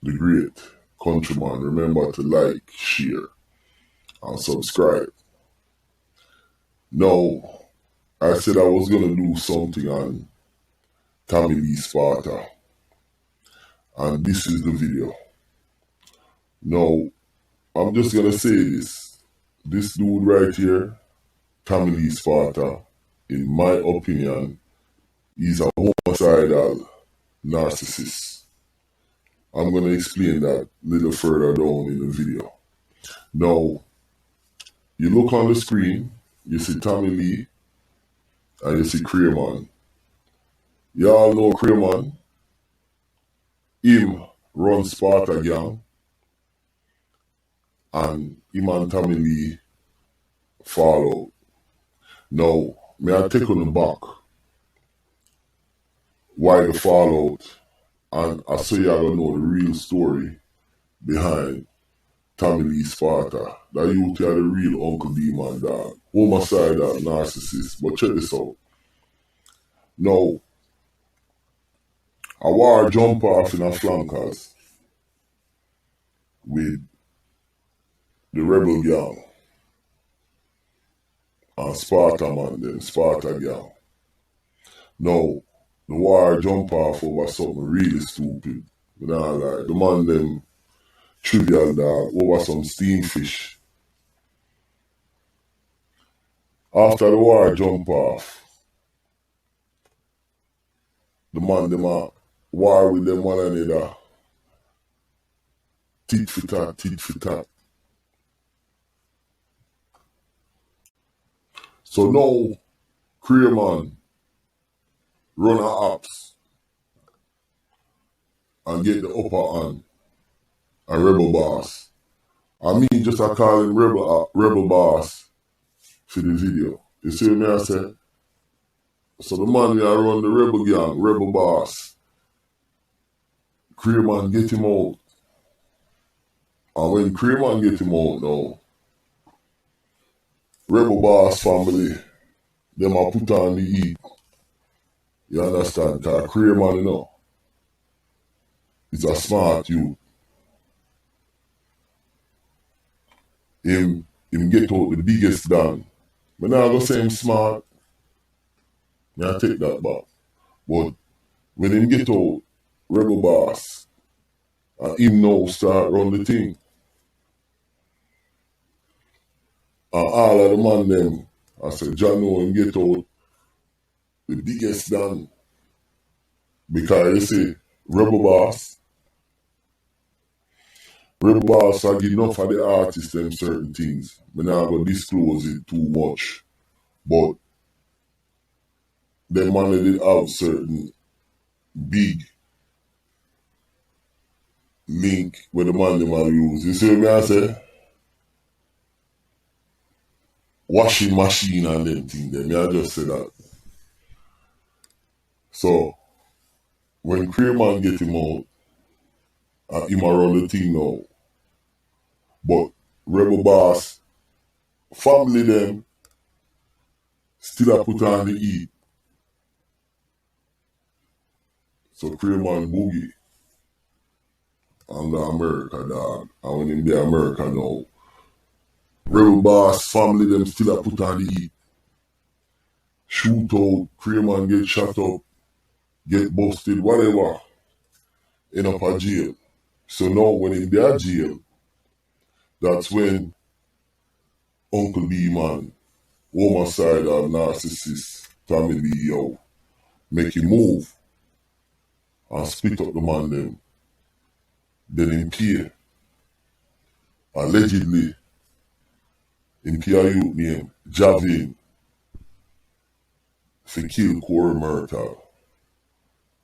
the great countryman. Remember to like, share, and subscribe. Now, I said I was going to do something on Tommy Lee Sparta, and this is the video. Now, I'm just going to say this. This dude right here, Tommy Lee Sparta, in my opinion, is a homicidal narcissist. I'm going to explain that a little further down in the video. Now, you look on the screen, you see Tommy Lee, and you see Cray. Y'all know Cray. Him run Sparta gang, and him and Tommy Lee fall out. Now, may I take on the back why the fallout, and I so y'all gonna know the real story behind Tommy Lee Sparta. That youth are the real Uncle D-man dog. Homicidal narcissist. But check this out. Now, a war jump off in a flankers with the rebel gang and Sparta man them, Sparta gang. Now, the war jump off over something really stupid. Nah, like, the man them trivial dog over some steamed fish. After the war jump off, the man them a war with them one another. Tit for tat, tit for tat. So now, Cray run our apps and get the upper hand and rebel boss. I mean, just I call him rebel boss for the video. You see what I say? So the man that run the rebel gang, rebel boss, Cray get him out. And when Cray get him out now, rebel boss family, them a put on the heat. You understand? Because Cray you know, is a smart youth. Him get out the biggest down. But now I go say him smart. May I take that back. But when him get out, rebel boss, and him now start run the thing. And all of the man them, I said, John know him get out the biggest down. Because you see, rebel boss I give enough of the artists them certain things. But now I'm going to disclose it too much. But them man did have certain big link where the man them are use. You see what I say? Washing machine and them thing them. I just say that. So when Cray get him out, and him around the thing now. But rebel boss, family them, still a put on the heat. So Cray boogie under America dog. And when him there America now, rebel boss, family them still a put on the heat. Shoot out, Cray get shot up, get busted, whatever. End up a jail. So now when in their jail, that's when Uncle D-man, homicidal narcissist, Tommy Lee, yo, make him move and split up the man them. Then him pay, allegedly, him pay a youth named Javin for kill Cray Myrtle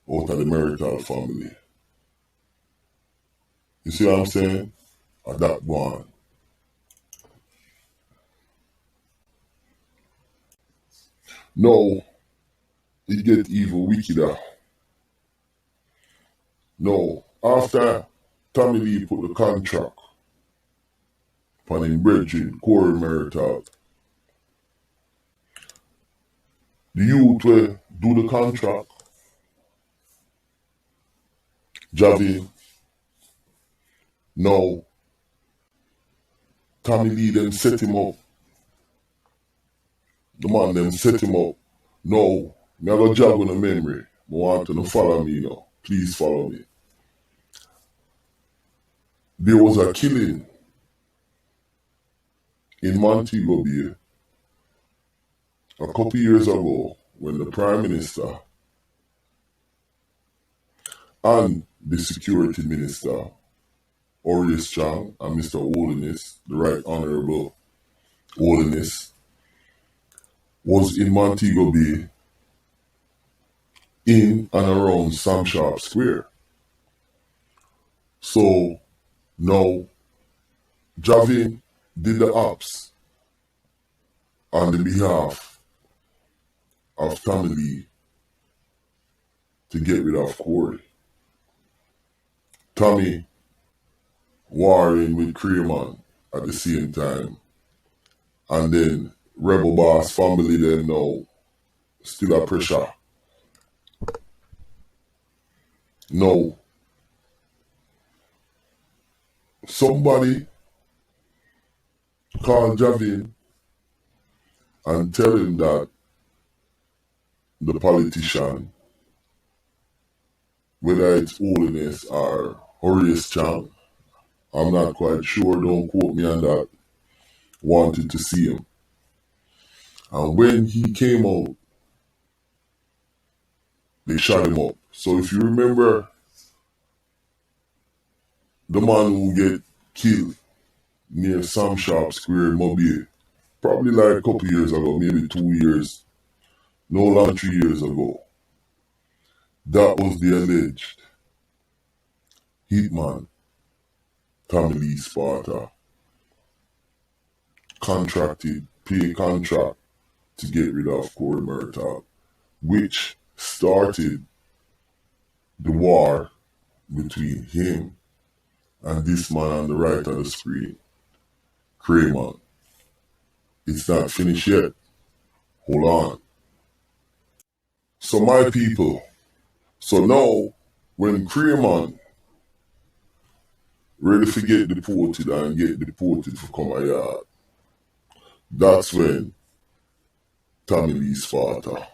out of the Myrtle family. You see what I'm saying? Or that one. Now, it get even wickeder. Now, after Tommy Lee put the contract upon him brethren, Cray Myrtle, the youth will do the contract, Javi Now, Tommy Lee them set him up. The man them set him up. No, me I go jog on the memory. I want you to follow me now. Please follow me. There was a killing in Montego Bay a couple years ago when the Prime Minister and the Security Minister, Orius Chang, and Mr. Holiness, the Right Honorable Holiness, was in Montego Bay in and around Sam Sharp Square. So now Javin did the ops on the behalf of Tommy Lee to get rid of Corey. Tommy warring with Cray at the same time. And then Rebel Boss family them now still a pressure. No. Somebody call Javin and tell him that the politician, whether it's Holiness or Horace Chang, I'm not quite sure, don't quote me on that, wanted to see him. And when he came out, they shot him up. So if you remember the man who get killed near Sam Sharp Square, Mobay, probably like a couple years ago, maybe 2 years, no long 3 years ago. That was the alleged hitman, Tommy Lee Sparta, pay contract to get rid of Corey Murtaugh, which started the war between him and this man on the right of the screen, Cray. It's not finished yet. Hold on. So my people, so now when Cray ready to get deported and get deported for come a yard, that's when Tommy Lee Sparta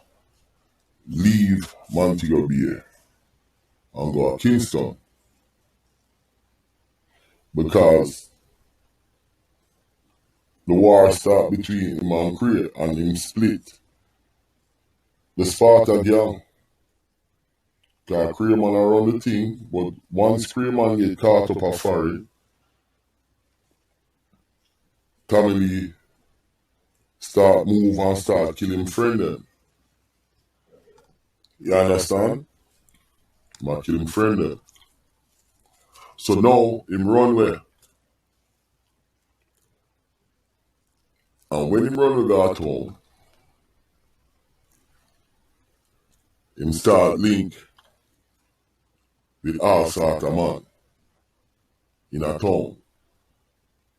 leave Montego Bay and go to Kingston, because the war start between him and Cray and him split. The Sparta gang, because Cray around the thing, but once Cray get caught up a foreign, Tommy Lee start move and start killing friend them. You understand? Ma kill him friend them. So now him run where? And when him run with that home, him start link with all sort of man in a town.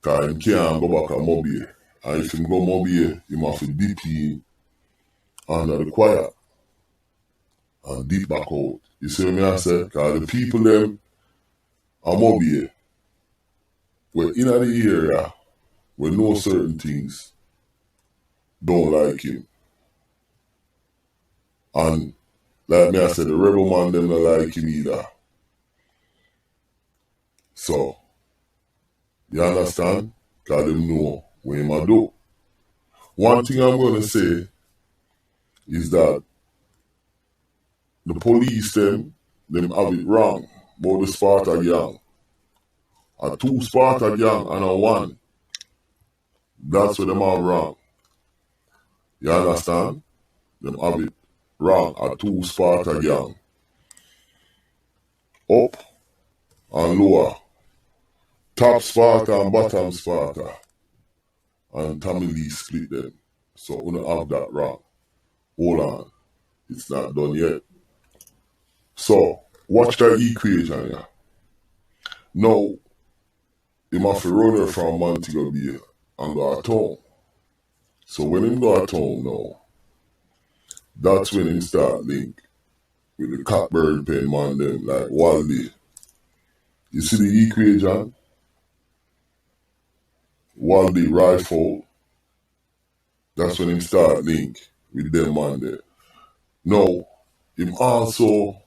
Cause him can't go back to Mobay. And if him go Mobay, him have to dip in under the choir and dip back out. You see what I say? Cause the people them are Mobay, well in the area where know certain things don't like him. And like me I said, the rebel man them don't like him either. So, you understand? Cause them know what him a do. One thing I'm gonna say is that the police them have it wrong about the Sparta gang. A 2 Sparta gang and a 1. That's what them have wrong. You understand? Them have it wrong. A 2 Sparta gang. Up and lower. Top Sparta and bottom Sparta. And Tommy Lee split them. So we don't have that wrong. Hold on. It's not done yet. So, watch that equation here. Now, him have to run her from Montego Bay and go to town. So when him go to town now, that's when him start link with the Cockburn pen man them like Wally. You see the equation? Wally rifle. That's when him start link with them man there. Now, him also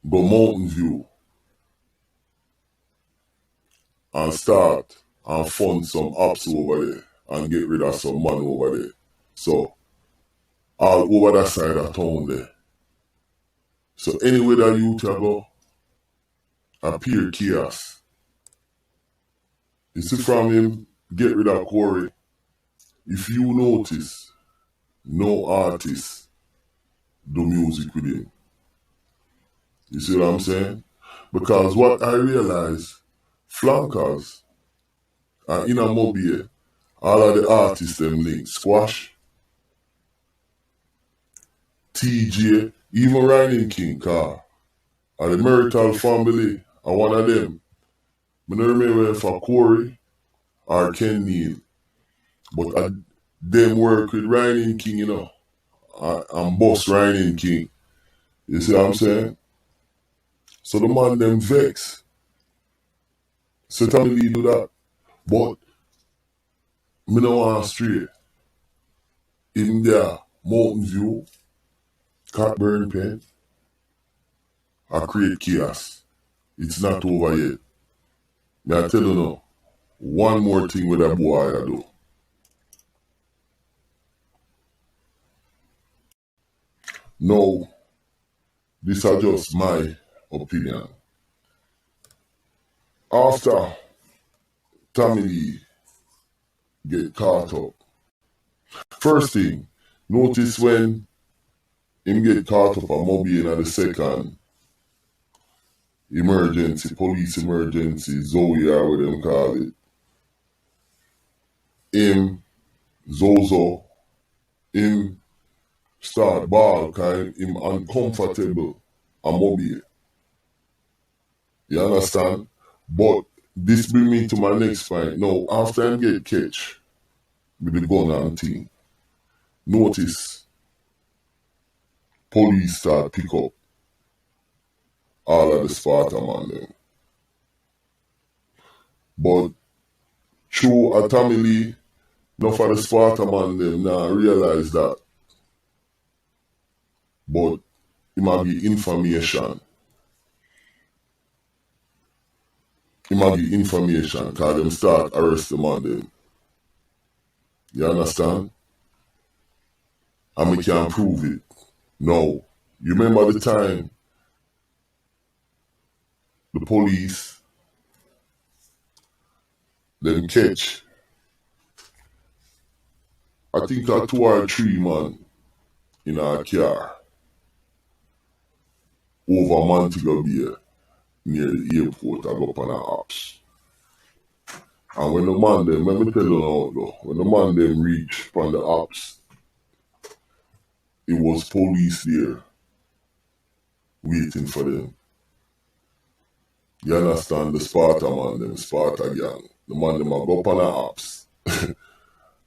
go Mountain View and start and fund some ops over there and get rid of some money over there. So, all over that side of town there. So anywhere that you can go, appear chaos. You see from him, get rid of Corey. If you notice, no artist do music with him. You see what I'm saying? Because what I realize, flankers and in a Mobay, all of the artists them link. Squash, TJ, even Ryan King Car, and the Marital Family, and one of them. I don't remember if a Corey or Ken Neal, but I them work with Ryan King, you know, and boss Ryan King. You see what I'm saying? So the man them vex. Certainly do that. But me no want straight. In there, Mountain View, Cockburn Pen, I create chaos. It's not over yet. May I tell you now, one more thing with that boy I do. No, this is just my opinion. After Tommy Lee get caught up, first thing, notice when him get caught up on Mobay in the second emergency, police emergency, Zoe or what them call it. Him, Zozo, him start ball kind, him uncomfortable on Mobay. You understand? But this bring me to my next point. Now, after him get catch with the gun and thing, notice police start pick up all of the Sparta man them. But through a Tommy Lee, enough of the Sparta man them now realize that. But it might be information. It might be information because them start arrest the man them. You understand? And we can prove it. No. You remember the time the police them catch, I think a 2 or 3 man in a car over Montego Bay near the airport. I go up on the ops. And when the man them, let me tell you now though, when the man them reach on the ops, it was police there waiting for them. You understand? The Sparta man them, Sparta gang. The man them go up on the ops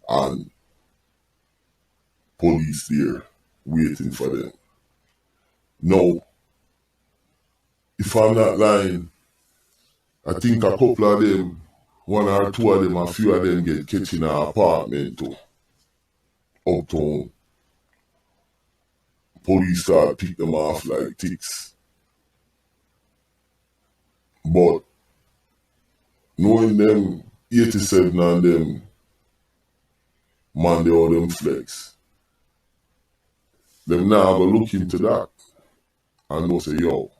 and police there waiting for them. Now, if I'm not lying, I think a couple of them, 1 or 2 of them, a few of them get catch in an apartment too. Uptown. Police start pick them off like ticks. But knowing them 87 and them man they all them flex, them now go look into that and go say, yo,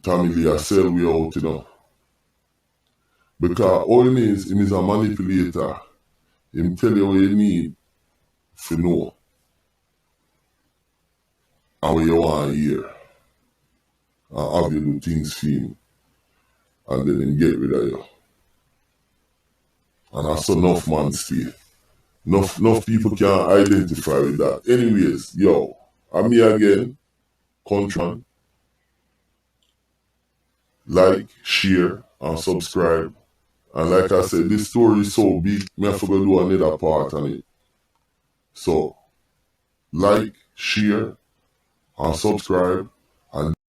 Tommy Lee, I sell we out, you know. Because all him is a manipulator. Him tell you what you need to know and what you want to hear. And have you do things for him. And then him get rid of you. And that's enough man stay. Enough people can identify with that. Anyways, yo, I'm me again, Contran. Like, share, and subscribe. And like I said, this story is so big, me have to go do another part on it. So, like, share, and subscribe, and